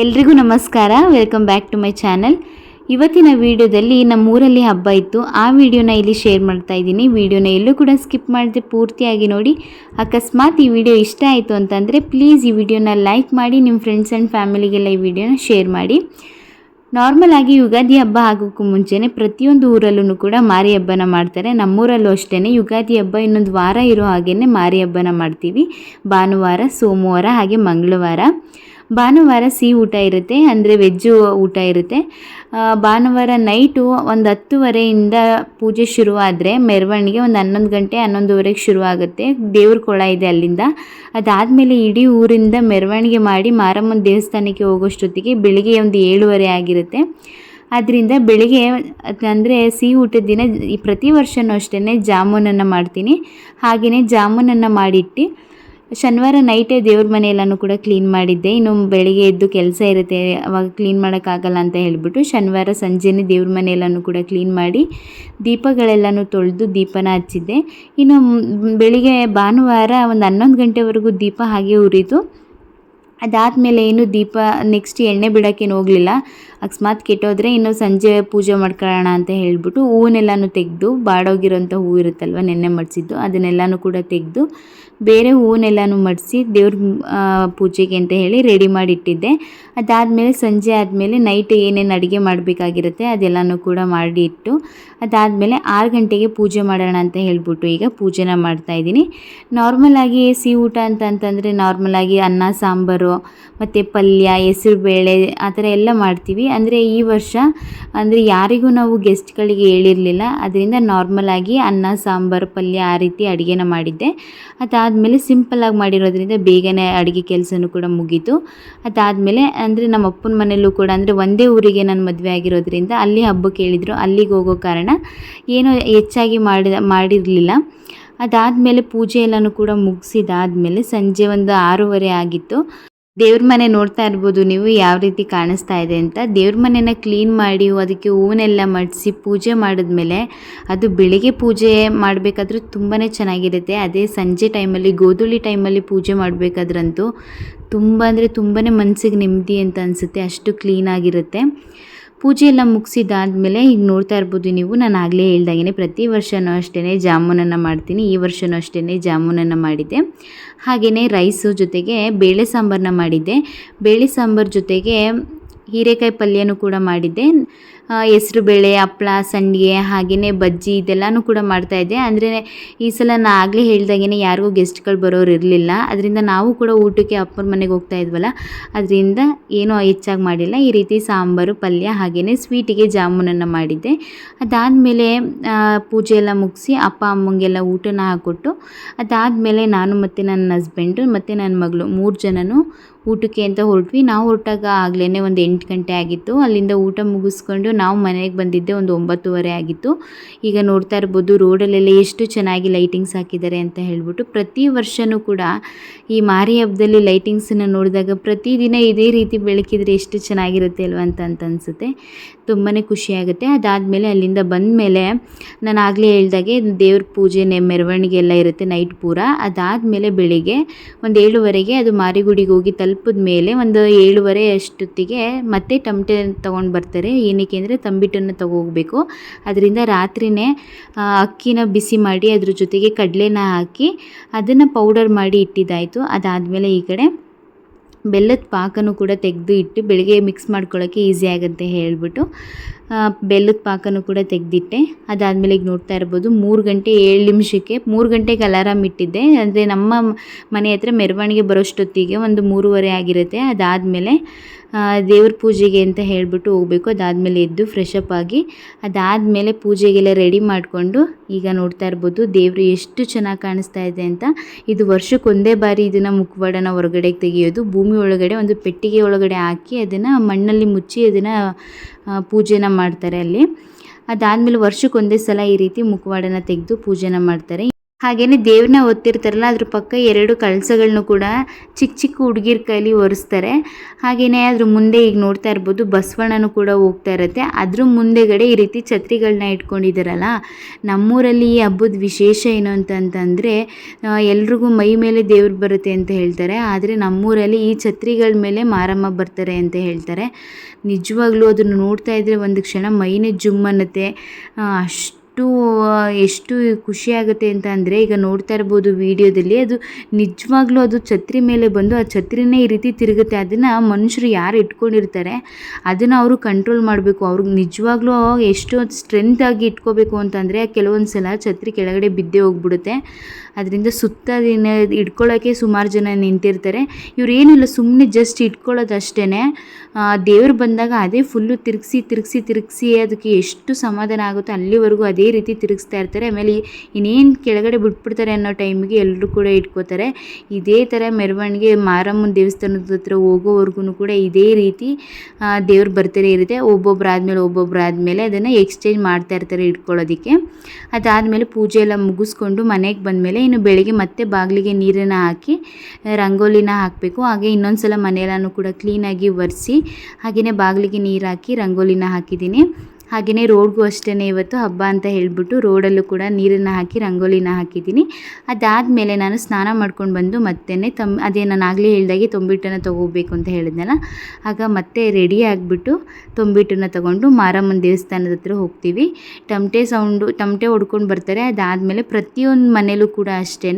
ಎಲ್ರಿಗೂ ನಮಸ್ಕಾರ. Welcome back to my channel. ಇವತ್ತಿನ ವಿಡಿಯೋದಲ್ಲಿ ನಮ್ಮೂರಲ್ಲಿ ಹಬ್ಬ ಇತ್ತು. ಆ ವಿಡಿಯೋನ ಇಲ್ಲಿ ಶೇರ್ ಮಾಡ್ತಾ ಇದ್ದೀನಿ. ವಿಡಿಯೋನ ಎಲ್ಲೂ ಕೂಡ ಸ್ಕಿಪ್ ಮಾಡದೆ ಪೂರ್ತಿಯಾಗಿ ನೋಡಿ. ಅಕಸ್ಮಾತ್ ಈ ವಿಡಿಯೋ ಇಷ್ಟ ಆಯಿತು ಅಂತಂದರೆ ಪ್ಲೀಸ್ ಈ ವಿಡಿಯೋನ ಲೈಕ್ ಮಾಡಿ, ನಿಮ್ಮ ಫ್ರೆಂಡ್ಸ್ ಆ್ಯಂಡ್ ಫ್ಯಾಮಿಲಿಗೆಲ್ಲ ಈ ವಿಡಿಯೋನ ಶೇರ್ ಮಾಡಿ. ನಾರ್ಮಲ್ ಆಗಿ ಯುಗಾದಿ ಹಬ್ಬ ಆಗೋಕ್ಕೂ ಮುಂಚೆನೇ ಪ್ರತಿಯೊಂದು ಊರಲ್ಲೂ ಕೂಡ ಮಾರಿ ಹಬ್ಬನ ಮಾಡ್ತಾರೆ. ನಮ್ಮೂರಲ್ಲೂ ಅಷ್ಟೇ ಯುಗಾದಿ ಹಬ್ಬ ಇನ್ನೊಂದು ವಾರ ಇರೋ ಹಾಗೇ ಮಾರಿ ಹಬ್ಬನ ಮಾಡ್ತೀವಿ. ಭಾನುವಾರ, ಸೋಮವಾರ ಹಾಗೆ ಮಂಗಳವಾರ. ಭಾನುವಾರ ಸಿಹಿ ಊಟ ಇರುತ್ತೆ, ಅಂದರೆ ವೆಜ್ಜು ಊಟ ಇರುತ್ತೆ. ಭಾನುವಾರ ನೈಟು ಒಂದು 10:30ಇಂದ ಪೂಜೆ ಶುರುವಾದರೆ ಮೆರವಣಿಗೆ ಒಂದು 11 ಗಂಟೆ 11:30ಗೆ ಶುರುವಾಗುತ್ತೆ. ದೇವ್ರ ಕೊಳ ಇದೆ ಅಲ್ಲಿಂದ. ಅದಾದಮೇಲೆ ಇಡೀ ಊರಿಂದ ಮೆರವಣಿಗೆ ಮಾಡಿ ಮಾರಮ್ಮನ ದೇವಸ್ಥಾನಕ್ಕೆ ಹೋಗೋಷ್ಟೊತ್ತಿಗೆ ಬೆಳಿಗ್ಗೆ ಒಂದು 7:30 ಆಗಿರುತ್ತೆ. ಅದರಿಂದ ಬೆಳಿಗ್ಗೆ ಅಂದರೆ ಸಿಹಿ ಊಟದ ದಿನ ಪ್ರತಿ ವರ್ಷವೂ ಅಷ್ಟೇ ಜಾಮೂನನ್ನು ಮಾಡ್ತೀನಿ. ಹಾಗೆಯೇ ಜಾಮೂನನ್ನು ಮಾಡಿಟ್ಟು ಶನಿವಾರ ನೈಟೇ ದೇವ್ರ ಮನೆಯೆಲ್ಲನೂ ಕೂಡ ಕ್ಲೀನ್ ಮಾಡಿದ್ದೆ. ಇನ್ನು ಬೆಳಿಗ್ಗೆ ಎದ್ದು ಕೆಲಸ ಇರುತ್ತೆ, ಅವಾಗ ಕ್ಲೀನ್ ಮಾಡೋಕ್ಕಾಗಲ್ಲ ಅಂತ ಹೇಳಿಬಿಟ್ಟು ಶನಿವಾರ ಸಂಜೆನೇ ದೇವ್ರ ಮನೆಯೆಲ್ಲನೂ ಕೂಡ ಕ್ಲೀನ್ ಮಾಡಿ ದೀಪಗಳೆಲ್ಲನೂ ತೊಳೆದು ದೀಪನ ಹಚ್ಚಿದ್ದೆ. ಇನ್ನು ಬೆಳಿಗ್ಗೆ ಭಾನುವಾರ ಒಂದು 11 ಗಂಟೆವರೆಗೂ ದೀಪ ಹಾಗೆ ಉರಿತು. ಅದಾದಮೇಲೆ ಏನು ದೀಪ ನೆಕ್ಸ್ಟ್ ಎಣ್ಣೆ ಬಿಡೋಕ್ಕೇನು ಹೋಗಲಿಲ್ಲ. ಅಕಸ್ಮಾತ್ ಕೆಟ್ಟೋದ್ರೆ ಇನ್ನು ಸಂಜೆ ಪೂಜೆ ಮಾಡ್ಕೊಳ್ಳೋಣ ಅಂತ ಹೇಳಿಬಿಟ್ಟು ಹೂವನ್ನೆಲ್ಲನೂ ತೆಗೆದು, ಬಾಡೋಗಿರೋಂಥ ಹೂವು ಇರುತ್ತಲ್ವ ನೆನ್ನೆ ಮಡಿಸಿದ್ದು, ಅದನ್ನೆಲ್ಲನೂ ಕೂಡ ತೆಗೆದು ಬೇರೆ ಹೂವನ್ನೆಲ್ಲನೂ ಮಡಿಸಿ ದೇವ್ರ ಪೂಜೆಗೆ ಅಂತ ಹೇಳಿ ರೆಡಿ ಮಾಡಿ ಇಟ್ಟಿದ್ದೆ. ಅದಾದಮೇಲೆ ಸಂಜೆ ಆದಮೇಲೆ ನೈಟ್ ಏನೇನು ಅಡುಗೆ ಮಾಡಬೇಕಾಗಿರುತ್ತೆ ಅದೆಲ್ಲನೂ ಕೂಡ ಮಾಡಿ ಇಟ್ಟು, ಅದಾದಮೇಲೆ 6 ಗಂಟೆಗೆ ಪೂಜೆ ಮಾಡೋಣ ಅಂತ ಹೇಳಿಬಿಟ್ಟು ಈಗ ಪೂಜೆನ ಮಾಡ್ತಾಯಿದ್ದೀನಿ. ನಾರ್ಮಲಾಗಿ ಸಿಹಿ ಊಟ ಅಂತಂತಂದರೆ ನಾರ್ಮಲಾಗಿ ಅನ್ನ ಸಾಂಬಾರು ಮತ್ತು ಪಲ್ಯ, ಹೆಸರುಬೇಳೆ ಆ ಥರ ಎಲ್ಲ ಮಾಡ್ತೀವಿ. ಅಂದರೆ ಈ ವರ್ಷ ಅಂದರೆ ಯಾರಿಗೂ ನಾವು ಗೆಸ್ಟ್ಗಳಿಗೆ ಹೇಳಿರಲಿಲ್ಲ, ಅದರಿಂದ ನಾರ್ಮಲಾಗಿ ಅನ್ನ ಸಾಂಬಾರು ಪಲ್ಯ ಆ ರೀತಿ ಅಡುಗೆನ ಮಾಡಿದ್ದೆ. ಅದಾದಮೇಲೆ ಸಿಂಪಲ್ಲಾಗಿ ಮಾಡಿರೋದ್ರಿಂದ ಬೇಗನೆ ಅಡುಗೆ ಕೆಲಸನೂ ಕೂಡ ಮುಗೀತು. ಅದಾದಮೇಲೆ ಅಂದರೆ ನಮ್ಮ ಅಪ್ಪನ ಮನೆಯಲ್ಲೂ ಕೂಡ ಅಂದರೆ ಒಂದೇ ಊರಿಗೆ ನಾನು ಮದುವೆ ಆಗಿರೋದ್ರಿಂದ ಅಲ್ಲಿ ಹಬ್ಬಕ್ಕೆ ಹೇಳಿದರು. ಅಲ್ಲಿಗೆ ಹೋಗೋ ಕಾರಣ ಏನೋ ಹೆಚ್ಚಾಗಿ ಮಾಡಿರಲಿಲ್ಲ. ಅದಾದಮೇಲೆ ಪೂಜೆ ಎಲ್ಲನೂ ಕೂಡ ಮುಗಿಸಿದಾದ್ಮೇಲೆ ಸಂಜೆ ಒಂದು 6:30 ಆಗಿತ್ತು. ದೇವ್ರ ಮನೆ ನೋಡ್ತಾ ಇರ್ಬೋದು ನೀವು ಯಾವ ರೀತಿ ಕಾಣಿಸ್ತಾ ಇದೆ ಅಂತ. ದೇವ್ರ ಮನೆನ ಕ್ಲೀನ್ ಮಾಡಿ ಅದಕ್ಕೆ ಹೂವನ್ನೆಲ್ಲ ಮಡಿಸಿ ಪೂಜೆ ಮಾಡಿದ್ಮೇಲೆ ಅದು ಬೆಳಿಗ್ಗೆ ಪೂಜೆ ಮಾಡಬೇಕಾದ್ರೂ ತುಂಬಾ ಚೆನ್ನಾಗಿರುತ್ತೆ. ಅದೇ ಸಂಜೆ ಟೈಮಲ್ಲಿ ಗೋಧೂಳಿ ಟೈಮಲ್ಲಿ ಪೂಜೆ ಮಾಡಬೇಕಾದ್ರಂತೂ ತುಂಬ ಅಂದರೆ ತುಂಬಾ ಮನಸ್ಸಿಗೆ ನೆಮ್ಮದಿ ಅಂತ ಅನಿಸುತ್ತೆ, ಅಷ್ಟು ಕ್ಲೀನಾಗಿರುತ್ತೆ. ಪೂಜೆ ಎಲ್ಲ ಮುಗಿಸಿದಾದ್ಮೇಲೆ ಈಗ ನೋಡ್ತಾ ಇರ್ಬೋದು ನೀವು, ನಾನು ಆಗಲೇ ಹೇಳ್ದಾಗೆ ಪ್ರತಿ ವರ್ಷವೂ ಅಷ್ಟೇ ಜಾಮೂನನ್ನು ಮಾಡ್ತೀನಿ. ಈ ವರ್ಷವೂ ಅಷ್ಟೇ ಜಾಮೂನನ್ನು ಮಾಡಿದ್ದೆ. ಹಾಗೆಯೇ ರೈಸು ಜೊತೆಗೆ ಬೇಳೆ ಸಾಂಬಾರನ್ನ ಮಾಡಿದ್ದೆ. ಬೇಳೆ ಸಾಂಬಾರು ಜೊತೆಗೆ ಹೀರೆಕಾಯಿ ಪಲ್ಯನೂ ಕೂಡ ಮಾಡಿದ್ದೆ. ಹೆಸರುಬೇಳೆ, ಹಪ್ಪಳ, ಸಂಡಿಗೆ ಹಾಗೆಯೇ ಬಜ್ಜಿ ಇದೆಲ್ಲನೂ ಕೂಡ ಮಾಡ್ತಾಯಿದ್ದೆ. ಅಂದರೆ ಈ ಸಲ ನಾನು ಆಗಲೇ ಹೇಳ್ದಾಗೆ ಯಾರಿಗೂ ಗೆಸ್ಟ್ಗಳು ಬರೋರು ಇರಲಿಲ್ಲ. ಅದರಿಂದ ನಾವು ಕೂಡ ಊಟಕ್ಕೆ ಅಪ್ಪನ ಮನೆಗೆ ಹೋಗ್ತಾ ಇದ್ವಲ್ಲ, ಅದರಿಂದ ಏನೂ ಹೆಚ್ಚಾಗಿ ಮಾಡಿಲ್ಲ. ಈ ರೀತಿ ಸಾಂಬಾರು ಪಲ್ಯ ಹಾಗೆಯೇ ಸ್ವೀಟಿಗೆ ಜಾಮೂನನ್ನು ಮಾಡಿದ್ದೆ. ಅದಾದಮೇಲೆ ಪೂಜೆ ಎಲ್ಲ ಮುಗಿಸಿ ಅಪ್ಪ ಅಮ್ಮಂಗೆಲ್ಲ ಊಟನ ಹಾಕ್ಕೊಟ್ಟು ಅದಾದಮೇಲೆ ನಾನು ಮತ್ತು ನನ್ನ ಹಸ್ಬೆಂಡು ಮತ್ತು ನನ್ನ ಮಗಳು 3 ಜನನೂ ಊಟಕ್ಕೆ ಅಂತ ಹೊರಟ್ವಿ. ನಾವು ಹೊರಟಾಗ ಆಗಲೇ ಒಂದು 8 ಗಂಟೆ ಆಗಿತ್ತು. ಅಲ್ಲಿಂದ ಊಟ ಮುಗಿಸ್ಕೊಂಡು ನಾವು ಮನೆಗೆ ಬಂದಿದ್ದೆ ಒಂದು 9:30 ಆಗಿತ್ತು. ಈಗ ನೋಡ್ತಾ ಇರ್ಬೋದು ರೋಡಲ್ಲೆಲ್ಲ ಎಷ್ಟು ಚೆನ್ನಾಗಿ ಲೈಟಿಂಗ್ಸ್ ಹಾಕಿದ್ದಾರೆ ಅಂತ ಹೇಳ್ಬಿಟ್ಟು. ಪ್ರತಿ ವರ್ಷವೂ ಕೂಡ ಈ ಮಾರಿ ಹಬ್ಬದಲ್ಲಿ ಲೈಟಿಂಗ್ಸನ್ನು ನೋಡಿದಾಗ ಪ್ರತಿದಿನ ಇದೇ ರೀತಿ ಬೆಳಕಿದ್ರೆ ಎಷ್ಟು ಚೆನ್ನಾಗಿರುತ್ತೆ ಅಲ್ವ ಅಂತ ಅನಿಸುತ್ತೆ, ತುಂಬಾ ಖುಷಿಯಾಗುತ್ತೆ. ಅದಾದಮೇಲೆ ಅಲ್ಲಿಂದ ಬಂದ ಮೇಲೆ ನಾನು ಆಗಲೇ ಹೇಳ್ದಾಗೆ ದೇವ್ರ ಪೂಜೆ ಮೆರವಣಿಗೆ ಎಲ್ಲ ಇರುತ್ತೆ ನೈಟ್ ಪೂರ. ಅದಾದಮೇಲೆ ಬೆಳಿಗ್ಗೆ ಒಂದು 7:30ಗೆ ಅದು ಮಾರಿಗುಡಿಗೆ ಹೋಗಿ ತಲುಪಿದ ಮೇಲೆ ಒಂದು 7:30 ಅಷ್ಟೊತ್ತಿಗೆ ಮತ್ತೆ ಟಮಟೆ ತೊಗೊಂಡು ಬರ್ತಾರೆ. ಏನಕ್ಕೆ ಅಂದರೆ ತಂಬಿಟ್ಟನ್ನು ತೊಗೋಬೇಕು. ಅದರಿಂದ ರಾತ್ರಿಯೇ ಅಕ್ಕಿನ ಬಿಸಿ ಮಾಡಿ ಅದ್ರ ಜೊತೆಗೆ ಕಡಲೆನ ಹಾಕಿ ಅದನ್ನು ಪೌಡರ್ ಮಾಡಿ ಇಟ್ಟಿದ್ದಾಯಿತು. ಅದಾದಮೇಲೆ ಈ ಕಡೆ ಬೆಲ್ಲದ ಪಾಕನೂ ಕೂಡ ತೆಗೆದು ಇಟ್ಟು ಬೆಳಿಗ್ಗೆ ಮಿಕ್ಸ್ ಮಾಡ್ಕೊಳ್ಳೋಕ್ಕೆ ಈಸಿ ಆಗುತ್ತೆ ಹೇಳಿಬಿಟ್ಟು ಬೆಲ್ಲದ ಪಾಕನೂ ಕೂಡ ತೆಗೆದಿಟ್ಟೆ. ಅದಾದಮೇಲೆ ಈಗ ನೋಡ್ತಾ ಇರ್ಬೋದು 3 ಗಂಟೆ 7 ನಿಮಿಷಕ್ಕೆ 3 ಗಂಟೆಗೆ ಅಲಾರಾಮ್ ಇಟ್ಟಿದ್ದೆ. ಅಂದರೆ ನಮ್ಮ ಮನೆ ಹತ್ರ ಮೆರವಣಿಗೆ ಬರೋಷ್ಟೊತ್ತಿಗೆ ಒಂದು 3:30 ಆಗಿರುತ್ತೆ. ಅದಾದಮೇಲೆ ದೇವ್ರ ಪೂಜೆಗೆ ಅಂತ ಹೇಳಿಬಿಟ್ಟು ಹೋಗಬೇಕು. ಅದಾದಮೇಲೆ ಎದ್ದು ಫ್ರೆಶ್ ಅಪ್ ಆಗಿ ಅದಾದಮೇಲೆ ಪೂಜೆಗೆಲ್ಲ ರೆಡಿ ಮಾಡಿಕೊಂಡು ಈಗ ನೋಡ್ತಾ ಇರ್ಬೋದು ದೇವರು ಎಷ್ಟು ಚೆನ್ನಾಗಿ ಕಾಣಿಸ್ತಾ ಇದೆ ಅಂತ. ಇದು ವರ್ಷಕ್ಕೊಂದೇ ಬಾರಿ ಇದನ್ನು ಮುಖವಾಡನ ಹೊರಗಡೆಗೆ ತೆಗೆಯೋದು. ಭೂಮಿ ಒಳಗಡೆ ಒಂದು ಪೆಟ್ಟಿಗೆ ಒಳಗಡೆ ಹಾಕಿ ಅದನ್ನು ಮಣ್ಣಲ್ಲಿ ಮುಚ್ಚಿ ಅದನ್ನು ಪೂಜೆನ ಮಾಡ್ತಾರೆ ಅಲ್ಲಿ. ಅದಾದಮೇಲೆ ವರ್ಷಕ್ಕೊಂದೇ ಸಲ ಈ ರೀತಿ ಮುಖವಾಡನ ತೆಗೆದು ಪೂಜೆನ ಮಾಡ್ತಾರೆ. ಹಾಗೆಯೇ ದೇವ್ರನ್ನ ಹೊತ್ತಿರ್ತಾರಲ್ಲ ಅದ್ರ ಪಕ್ಕ 2 ಕಳಸಗಳನ್ನು ಕೂಡ ಚಿಕ್ಕ ಚಿಕ್ಕ ಹುಡುಗಿರ ಕೈಲಿ ಒರೆಸ್ತಾರೆ. ಹಾಗೆಯೇ ಅದ್ರ ಮುಂದೆ ಈಗ ನೋಡ್ತಾ ಇರ್ಬೋದು ಬಸವಣ್ಣನೂ ಕೂಡ ಹೋಗ್ತಾ ಇರುತ್ತೆ. ಅದ್ರ ಮುಂದೆಗಡೆ ಈ ರೀತಿ ಛತ್ರಿಗಳನ್ನ ಇಟ್ಕೊಂಡಿದ್ದಾರಲ್ಲ. ನಮ್ಮೂರಲ್ಲಿ ಈ ಹಬ್ಬದ ವಿಶೇಷ ಏನು ಅಂತಂದರೆ ಎಲ್ರಿಗೂ ಮೈ ಮೇಲೆ ದೇವ್ರು ಬರುತ್ತೆ ಅಂತ ಹೇಳ್ತಾರೆ. ಆದರೆ ನಮ್ಮೂರಲ್ಲಿ ಈ ಛತ್ರಿಗಳ ಮೇಲೆ ಮಾರಮ್ಮ ಬರ್ತಾರೆ ಅಂತ ಹೇಳ್ತಾರೆ. ನಿಜವಾಗ್ಲೂ ಅದನ್ನು ನೋಡ್ತಾ ಇದ್ದರೆ ಒಂದು ಕ್ಷಣ ಮೈನೇ ಜುಮ್ ಅನ್ನುತ್ತೆ. ಎಷ್ಟು ಖುಷಿಯಾಗುತ್ತೆ ಅಂತ ಅಂದರೆ ಈಗ ನೋಡ್ತಾ ಇರ್ಬೋದು ವಿಡಿಯೋದಲ್ಲಿ ಅದು ನಿಜವಾಗ್ಲೂ ಅದು ಛತ್ರಿ ಮೇಲೆ ಬಂದು ಆ ಛತ್ರಿನೇ ಈ ರೀತಿ ತಿರುಗುತ್ತೆ. ಅದನ್ನು ಮನುಷ್ಯರು ಯಾರು ಇಟ್ಕೊಂಡಿರ್ತಾರೆ ಅದನ್ನು ಅವರು ಕಂಟ್ರೋಲ್ ಮಾಡಬೇಕು. ಅವ್ರಿಗೆ ನಿಜವಾಗ್ಲೂ ಎಷ್ಟು ಸ್ಟ್ರೆಂತಾಗಿ ಇಟ್ಕೋಬೇಕು ಅಂತಂದರೆ ಕೆಲವೊಂದು ಸಲ ಛತ್ರಿ ಕೆಳಗಡೆ ಬಿದ್ದೇ ಹೋಗ್ಬಿಡುತ್ತೆ. ಅದರಿಂದ ಸುತ್ತ ಇಟ್ಕೊಳ್ಳೋಕ್ಕೆ ಸುಮಾರು ಜನ ನಿಂತಿರ್ತಾರೆ. ಇವ್ರು ಏನಿಲ್ಲ ಸುಮ್ಮನೆ ಜಸ್ಟ್ ಇಟ್ಕೊಳ್ಳೋದು ಅಷ್ಟೇ. ದೇವ್ರು ಬಂದಾಗ ಅದೇ ಫುಲ್ಲು ತಿರುಗಿಸಿ ಅದಕ್ಕೆ ಎಷ್ಟು ಸಮಾಧಾನ ಆಗುತ್ತೋ ಅಲ್ಲಿವರೆಗೂ ಅದೇ ರೀತಿ ತಿರುಗಿಸ್ತಾ ಇರ್ತಾರೆ. ಆಮೇಲೆ ಇನ್ನೇನು ಕೆಳಗಡೆ ಬಿಟ್ಬಿಡ್ತಾರೆ ಅನ್ನೋ ಟೈಮಿಗೆ ಎಲ್ಲರೂ ಕೂಡ ಇಟ್ಕೋತಾರೆ. ಇದೇ ಥರ ಮೆರವಣಿಗೆ ಮಾರಮ್ಮನ ದೇವಸ್ಥಾನದ ಹತ್ರ ಹೋಗೋವರೆಗೂ ಕೂಡ ಇದೇ ರೀತಿ ದೇವ್ರು ಬರ್ತಾರೆ ಇರುತ್ತೆ. ಒಬ್ಬೊಬ್ಬರಾದ್ಮೇಲೆ ಅದನ್ನು ಎಕ್ಸ್ಚೇಂಜ್ ಮಾಡ್ತಾ ಇರ್ತಾರೆ ಇಟ್ಕೊಳ್ಳೋದಕ್ಕೆ. ಅದಾದಮೇಲೆ ಪೂಜೆ ಎಲ್ಲ ಮುಗಿಸ್ಕೊಂಡು ಮನೆಗೆ ಬಂದಮೇಲೆ ಇನ್ನು ಬೆಳಗ್ಗೆ ಮತ್ತೆ ಬಾಗಿಲಿಗೆ ನೀರನ್ನು ಹಾಕಿ ರಂಗೋಲಿನ ಹಾಕಬೇಕು. ಹಾಗೆ ಇನ್ನೊಂದು ಸಲ ಮನೆಯೆಲ್ಲನೂ ಕೂಡ ಕ್ಲೀನಾಗಿ ಒರೆಸಿ ಹಾಗೆಯೇ ಬಾಗಿಲಿಗೆ ನೀರು ಹಾಕಿ ರಂಗೋಲಿನ ಹಾಕಿದ್ದೀನಿ. ಹಾಗೆಯೇ ರೋಡ್ಗೂ ಅಷ್ಟೇ ಇವತ್ತು ಹಬ್ಬ ಅಂತ ಹೇಳಿಬಿಟ್ಟು ರೋಡಲ್ಲೂ ಕೂಡ ನೀರನ್ನು ಹಾಕಿ ರಂಗೋಲಿನ ಹಾಕಿದ್ದೀನಿ. ಅದಾದಮೇಲೆ ನಾನು ಸ್ನಾನ ಮಾಡ್ಕೊಂಡು ಬಂದು ಮತ್ತೆ ಅದೇ ನಾನು ಆಗಲೇ ಹೇಳ್ದಾಗೆ ತೊಂಬಿಟ್ಟನ್ನು ತೊಗೋಬೇಕು ಅಂತ ಹೇಳಿದ್ನಲ್ಲ, ಆಗ ಮತ್ತೆ ರೆಡಿ ಆಗಿಬಿಟ್ಟು ತೊಂಬಿಟ್ಟನ್ನು ತೊಗೊಂಡು ಮಾರಮ್ಮನ ದೇವಸ್ಥಾನದ ಹತ್ರ ಹೋಗ್ತೀವಿ. ತಮಟೆ ಹೊಡ್ಕೊಂಡು ಬರ್ತಾರೆ. ಅದಾದಮೇಲೆ ಪ್ರತಿಯೊಂದು ಮನೇಲೂ ಕೂಡ ಅಷ್ಟೇ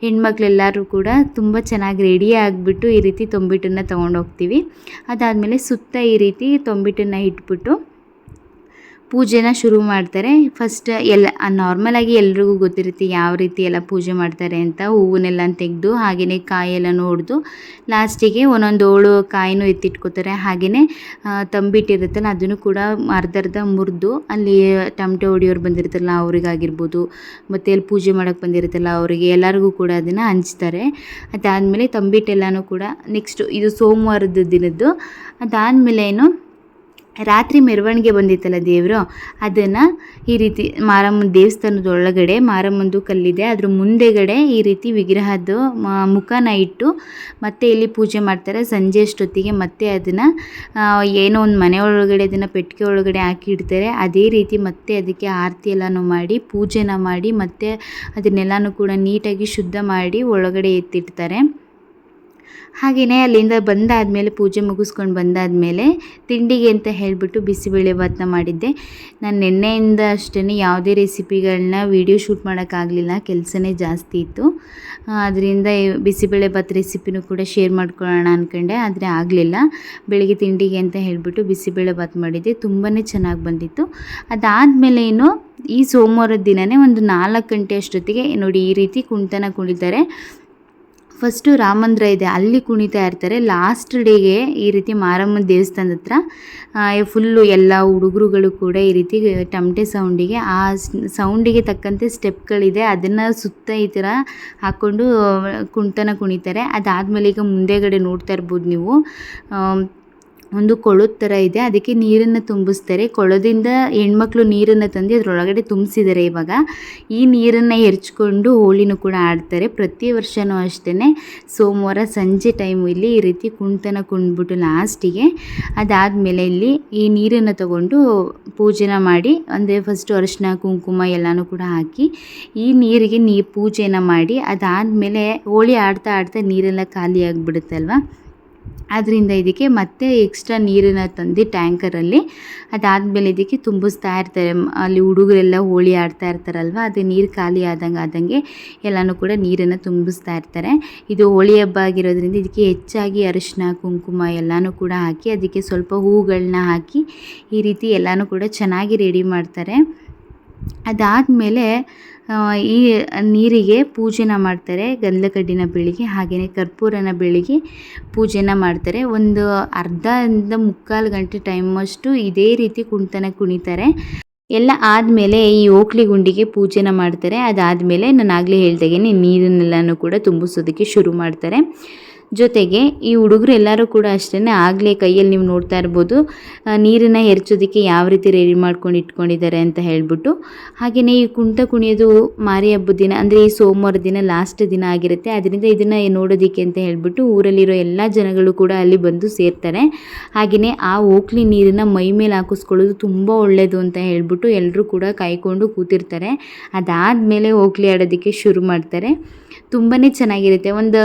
ಹೆಣ್ಮಕ್ಳೆಲ್ಲರೂ ಕೂಡ ತುಂಬ ಚೆನ್ನಾಗಿ ರೆಡಿ ಆಗಿಬಿಟ್ಟು ಈ ರೀತಿ ತೊಂಬಿಟ್ಟನ್ನು ತೊಗೊಂಡು ಹೋಗ್ತೀವಿ. ಅದಾದಮೇಲೆ ಸುತ್ತ ಈ ರೀತಿ ತೊಂಬಿಟ್ಟನ್ನು ಇಟ್ಬಿಟ್ಟು ಪೂಜೆನ ಶುರು ಮಾಡ್ತಾರೆ. ಫಸ್ಟ್ ನಾರ್ಮಲಾಗಿ ಎಲ್ರಿಗೂ ಗೊತ್ತಿರುತ್ತೆ ಯಾವ ರೀತಿ ಎಲ್ಲ ಪೂಜೆ ಮಾಡ್ತಾರೆ ಅಂತ. ಹೂವನ್ನೆಲ್ಲ ತೆಗೆದು ಹಾಗೆಯೇ ಕಾಯೆಲ್ಲನೂ ಹೊಡೆದು ಲಾಸ್ಟಿಗೆ ಒಂದೊಂದು ಓಳು ಕಾಯಿನೂ ಎತ್ತಿಟ್ಕೋತಾರೆ. ಹಾಗೆಯೇ ತಂಬಿಟ್ಟಿರುತ್ತಲ್ಲ ಅದನ್ನು ಕೂಡ ಅರ್ಧ ಮುರಿದು ಅಲ್ಲಿ ಟಮಟೆ ಹೊಡಿಯೋರು ಬಂದಿರುತ್ತಲ್ಲ ಅವರಿಗಾಗಿರ್ಬೋದು, ಮತ್ತು ಅಲ್ಲಿ ಪೂಜೆ ಮಾಡೋಕ್ಕೆ ಬಂದಿರುತ್ತಲ್ಲ ಅವರಿಗೆ ಎಲ್ಲರಿಗೂ ಕೂಡ ಅದನ್ನು ಹಂಚ್ತಾರೆ. ಅದಾದಮೇಲೆ ತಂಬಿಟ್ಟೆಲ್ಲನೂ ಕೂಡ ನೆಕ್ಸ್ಟು ಇದು ಸೋಮವಾರದ ದಿನದ್ದು. ಅದಾದಮೇಲೆ ರಾತ್ರಿ ಮೆರವಣಿಗೆ ಬಂದಿತ್ತಲ್ಲ ದೇವರು, ಅದನ್ನು ಈ ರೀತಿ ಮಾರಮ್ಮನ ದೇವಸ್ಥಾನದ ಒಳಗಡೆ ಮಾರಮ್ಮಂದು ಕಲ್ಲಿದೆ, ಅದ್ರ ಮುಂದೆಗಡೆ ಈ ರೀತಿ ವಿಗ್ರಹದ ಮುಖನ ಇಟ್ಟು ಮತ್ತೆ ಇಲ್ಲಿ ಪೂಜೆ ಮಾಡ್ತಾರೆ. ಸಂಜೆ ಅಷ್ಟೊತ್ತಿಗೆ ಮತ್ತೆ ಅದನ್ನು ಏನೋ ಒಂದು ಮನೆ ಒಳಗಡೆ ಅದನ್ನು ಪೆಟ್ಟಿಗೆ ಒಳಗಡೆ ಹಾಕಿ ಇಡ್ತಾರೆ. ಅದೇ ರೀತಿ ಮತ್ತೆ ಅದಕ್ಕೆ ಆರತಿ ಎಲ್ಲನೂ ಮಾಡಿ ಪೂಜೆನ ಮಾಡಿ ಮತ್ತೆ ಅದನ್ನೆಲ್ಲನೂ ಕೂಡ ನೀಟಾಗಿ ಶುದ್ಧ ಮಾಡಿ ಒಳಗಡೆ ಎತ್ತಿಡ್ತಾರೆ. ಹಾಗೆಯೇ ಅಲ್ಲಿಂದ ಬಂದಾದಮೇಲೆ ಪೂಜೆ ಮುಗಿಸ್ಕೊಂಡು ಬಂದಾದಮೇಲೆ ತಿಂಡಿಗೆ ಅಂತ ಹೇಳಿಬಿಟ್ಟು ಬಿಸಿಬೇಳೆಭಾತನ್ನ ಮಾಡಿದ್ದೆ. ನಾನು ನಿನ್ನೆಯಿಂದ ಅಷ್ಟೇ ಯಾವುದೇ ರೆಸಿಪಿಗಳನ್ನ ವೀಡಿಯೋ ಶೂಟ್ ಮಾಡೋಕ್ಕಾಗಲಿಲ್ಲ, ಕೆಲಸನೇ ಜಾಸ್ತಿ ಇತ್ತು. ಅದರಿಂದ ಬಿಸಿಬೇಳೆಭಾತ್ ರೆಸಿಪಿನೂ ಕೂಡ ಶೇರ್ ಮಾಡ್ಕೊಳ್ಳೋಣ ಅಂದ್ಕೊಂಡೆ, ಆದರೆ ಆಗಲಿಲ್ಲ. ಬೆಳಗ್ಗೆ ತಿಂಡಿಗೆ ಅಂತ ಹೇಳಿಬಿಟ್ಟು ಬಿಸಿಬೇಳೆಭಾತ್ ಮಾಡಿದ್ದೆ, ತುಂಬಾ ಚೆನ್ನಾಗಿ ಬಂದಿತ್ತು. ಅದಾದಮೇಲೆ ಈ ಸೋಮವಾರದ ದಿನವೇ ಒಂದು 4 ಗಂಟೆ ಅಷ್ಟೊತ್ತಿಗೆ ನೋಡಿ ಈ ರೀತಿ ಕುಣಿತನ ಕುಣಿತಾರೆ. ಫಸ್ಟು ರಾಮ ಮಂದಿರ ಇದೆ ಅಲ್ಲಿ ಕುಣಿತಾ ಇರ್ತಾರೆ. ಲಾಸ್ಟ್ ಡೇಗೆ ಈ ರೀತಿ ಮಾರಮ್ಮನ ದೇವಸ್ಥಾನದ ಹತ್ರ ಫುಲ್ಲು ಎಲ್ಲ ಹುಡುಗರುಗಳು ಕೂಡ ಈ ರೀತಿ ಟಮಟೆ ಸೌಂಡಿಗೆ ಆ ಸೌಂಡಿಗೆ ತಕ್ಕಂತೆ ಸ್ಟೆಪ್ಗಳಿದೆ, ಅದನ್ನು ಸುತ್ತ ಈ ಥರ ಹಾಕ್ಕೊಂಡು ಕುಣಿತನ ಕುಣಿತಾರೆ. ಅದಾದಮೇಲೆ ಈಗ ಮುಂದೆಗಡೆ ನೋಡ್ತಾ ಇರ್ಬೋದು ನೀವು ಒಂದು ಕೊಳದ ಥರ ಇದೆ, ಅದಕ್ಕೆ ನೀರನ್ನು ತುಂಬಿಸ್ತಾರೆ. ಕೊಳದಿಂದ ಹೆಣ್ಮಕ್ಳು ನೀರನ್ನು ತಂದು ಅದರೊಳಗಡೆ ತುಂಬಿಸಿದ್ದಾರೆ. ಇವಾಗ ಈ ನೀರನ್ನು ಎರಚ್ಕೊಂಡು ಹೋಳಿನೂ ಕೂಡ ಆಡ್ತಾರೆ. ಪ್ರತಿ ವರ್ಷವೂ ಅಷ್ಟೇ ಸೋಮವಾರ ಸಂಜೆ ಟೈಮು ಇಲ್ಲಿ ಈ ರೀತಿ ಕುಣಿತನ ಕುಣ್ಬಿಟ್ಟು ಲಾಸ್ಟಿಗೆ ಅದಾದಮೇಲೆ ಇಲ್ಲಿ ಈ ನೀರನ್ನು ತಗೊಂಡು ಪೂಜೆನ ಮಾಡಿ, ಅಂದರೆ ಫಸ್ಟು ಅರಿಶಿನ ಕುಂಕುಮ ಎಲ್ಲನೂ ಕೂಡ ಹಾಕಿ ಈ ನೀರಿಗೆ ಪೂಜೆನ ಮಾಡಿ ಅದಾದಮೇಲೆ ಹೋಳಿ ಆಡ್ತಾ ಆಡ್ತಾ ನೀರೆಲ್ಲ ಖಾಲಿ ಆಗಿಬಿಡುತ್ತಲ್ವ, ಅದರಿಂದ ಇದಕ್ಕೆ ಮತ್ತೆ ಎಕ್ಸ್ಟ್ರಾ ನೀರನ್ನು ತಂದು ಟ್ಯಾಂಕರಲ್ಲಿ ಅದಾದಮೇಲೆ ಇದಕ್ಕೆ ತುಂಬಿಸ್ತಾ ಇರ್ತಾರೆ. ಅಲ್ಲಿ ಹುಡುಗರೆಲ್ಲ ಹೋಳಿ ಆಡ್ತಾ ಇರ್ತಾರಲ್ವ, ಅದು ನೀರು ಖಾಲಿ ಆದಂಗೆ ಎಲ್ಲನೂ ಕೂಡ ನೀರನ್ನು ತುಂಬಿಸ್ತಾ ಇರ್ತಾರೆ. ಇದು ಹೋಳಿ ಹಬ್ಬ ಆಗಿರೋದ್ರಿಂದ ಇದಕ್ಕೆ ಹೆಚ್ಚಾಗಿ ಅರಿಶಿನ ಕುಂಕುಮ ಎಲ್ಲನೂ ಕೂಡ ಹಾಕಿ ಅದಕ್ಕೆ ಸ್ವಲ್ಪ ಹೂಗಳನ್ನ ಹಾಕಿ ಈ ರೀತಿ ಎಲ್ಲನೂ ಕೂಡ ಚೆನ್ನಾಗಿ ರೆಡಿ ಮಾಡ್ತಾರೆ. ಅದಾದಮೇಲೆ ಈ ನೀರಿಗೆ ಪೂಜೆನ ಮಾಡ್ತಾರೆ. ಗಂಧಕಡ್ಡಿನ ಬೆಳಗ್ಗೆ ಹಾಗೆಯೇ ಕರ್ಪೂರನ ಬೆಳಗ್ಗೆ ಪೂಜೆನ ಮಾಡ್ತಾರೆ. ಒಂದು ಅರ್ಧದಿಂದ 3/4 ಗಂಟೆ ಟೈಮಷ್ಟು ಇದೇ ರೀತಿ ಕುಣಿತನ ಕುಣಿತಾರೆ. ಎಲ್ಲ ಆದಮೇಲೆ ಈ ಓಕ್ಲಿ ಗುಂಡಿಗೆ ಪೂಜೆನ ಮಾಡ್ತಾರೆ. ಅದಾದಮೇಲೆ ನಾನು ಆಗಲೇ ಹೇಳ್ದಾಗೆ ನೀರನ್ನೆಲ್ಲನೂ ಕೂಡ ತುಂಬಿಸೋದಕ್ಕೆ ಶುರು ಮಾಡ್ತಾರೆ. ಜೊತೆಗೆ ಈ ಹುಡುಗರು ಎಲ್ಲರೂ ಕೂಡ ಅಷ್ಟೇ ಆಗಲೇ ಕೈಯಲ್ಲಿ ನೀವು ನೋಡ್ತಾ ಇರ್ಬೋದು ನೀರನ್ನು ಎರಚೋದಕ್ಕೆ ಯಾವ ರೀತಿ ರೆಡಿ ಮಾಡ್ಕೊಂಡು ಇಟ್ಕೊಂಡಿದ್ದಾರೆ ಅಂತ ಹೇಳ್ಬಿಟ್ಟು. ಹಾಗೆಯೇ ಈ ಕುಂಟ ಕುಣಿಯೋದು ಮಾರಿ ಹಬ್ಬದ ದಿನ ಅಂದರೆ ಈ ಸೋಮವಾರ ದಿನ ಲಾಸ್ಟ್ ದಿನ ಆಗಿರುತ್ತೆ. ಅದರಿಂದ ಇದನ್ನು ನೋಡೋದಕ್ಕೆ ಅಂತ ಹೇಳ್ಬಿಟ್ಟು ಊರಲ್ಲಿರೋ ಎಲ್ಲ ಜನಗಳು ಕೂಡ ಅಲ್ಲಿ ಬಂದು ಸೇರ್ತಾರೆ. ಹಾಗೆಯೇ ಆ ಓಕ್ಲಿ ನೀರನ್ನು ಮೈ ಮೇಲೆ ಹಾಕಿಸ್ಕೊಳ್ಳೋದು ತುಂಬ ಒಳ್ಳೆಯದು ಅಂತ ಹೇಳ್ಬಿಟ್ಟು ಎಲ್ಲರೂ ಕೂಡ ಕಾಯ್ಕೊಂಡು ಕೂತಿರ್ತಾರೆ. ಅದಾದಮೇಲೆ ಓಕ್ಲಿ ಆಡೋದಕ್ಕೆ ಶುರು ಮಾಡ್ತಾರೆ. ತುಂಬಾ ಚೆನ್ನಾಗಿರುತ್ತೆ. ಒಂದು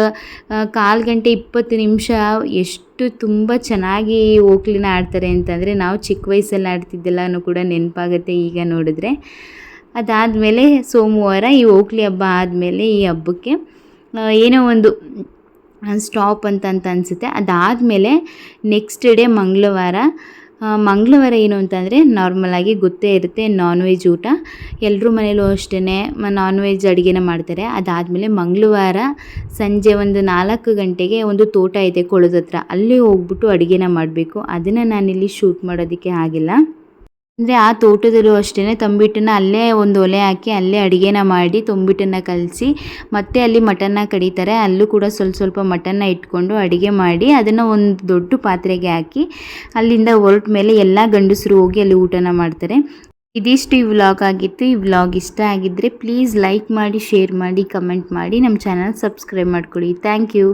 1/4 ಗಂಟೆ 20 ನಿಮಿಷ ಎಷ್ಟು ತುಂಬ ಚೆನ್ನಾಗಿ ಓಕ್ಲಿನ ಆಡ್ತಾರೆ ಅಂತಂದರೆ ನಾವು ಚಿಕ್ಕ ವಯಸ್ಸಲ್ಲಿ ಆಡ್ತಿದ್ದೆಲ್ಲನೂ ಕೂಡ ನೆನಪಾಗುತ್ತೆ ಈಗ ನೋಡಿದ್ರೆ. ಅದಾದಮೇಲೆ ಸೋಮವಾರ ಈ ಓಕ್ಲಿ ಹಬ್ಬ ಆದಮೇಲೆ ಈ ಹಬ್ಬಕ್ಕೆ ಏನೋ ಒಂದು ಸ್ಟಾಪ್ ಅಂತ ಅನಿಸುತ್ತೆ. ಅದಾದಮೇಲೆ ನೆಕ್ಸ್ಟ್ ಡೇ ಮಂಗಳವಾರ ಏನು ಅಂತಂದರೆ ನಾರ್ಮಲಾಗಿ ಗೊತ್ತೇ ಇರುತ್ತೆ, ನಾನ್ ವೆಜ್ ಊಟ. ಎಲ್ಲರೂ ಮನೇಲೂ ಅಷ್ಟೇ ನಾನ್ ವೆಜ್ ಅಡುಗೆನ ಮಾಡ್ತಾರೆ. ಅದಾದಮೇಲೆ ಮಂಗಳವಾರ ಸಂಜೆ ಒಂದು 4 ಗಂಟೆಗೆ ಒಂದು ತೋಟ ಇದೆ ಕೊಳದ ಹತ್ರ, ಅಲ್ಲಿ ಹೋಗ್ಬಿಟ್ಟು ಅಡುಗೆನ ಮಾಡಬೇಕು. ಅದನ್ನು ನಾನಿಲ್ಲಿ ಶೂಟ್ ಮಾಡೋದಕ್ಕೆ ಆಗಿಲ್ಲ. ಅಂದರೆ ಆ ತೋಟದಲ್ಲೂ ಅಷ್ಟೇ ತಂಬಿಟ್ಟನ್ನು ಅಲ್ಲೇ ಒಂದು ಒಲೆ ಹಾಕಿ ಅಲ್ಲೇ ಅಡುಗೆನ ಮಾಡಿ ತಂಬಿಟ್ಟನ್ನು ಕಲಸಿ ಮತ್ತೆ ಅಲ್ಲಿ ಮಟನ್ನ ಕಡಿತಾರೆ. ಅಲ್ಲೂ ಕೂಡ ಸ್ವಲ್ಪ ಮಟನ್ನ ಇಟ್ಕೊಂಡು ಅಡುಗೆ ಮಾಡಿ ಅದನ್ನು ಒಂದು ದೊಡ್ಡ ಪಾತ್ರೆಗೆ ಹಾಕಿ ಅಲ್ಲಿಂದ ಹೊರಟ ಮೇಲೆ ಎಲ್ಲ ಗಂಡಸರು ಹೋಗಿ ಅಲ್ಲಿ ಊಟನ ಮಾಡ್ತಾರೆ. ಇದಿಷ್ಟು ಈ ವ್ಲಾಗ್ ಆಗಿತ್ತು. ಈ ವ್ಲಾಗ್ ಇಷ್ಟ ಆಗಿದ್ದರೆ ಪ್ಲೀಸ್ ಲೈಕ್ ಮಾಡಿ, ಶೇರ್ ಮಾಡಿ, ಕಮೆಂಟ್ ಮಾಡಿ, ನಮ್ಮ ಚಾನಲ್ ಸಬ್ಸ್ಕ್ರೈಬ್ ಮಾಡ್ಕೊಳ್ಳಿ. Thank you.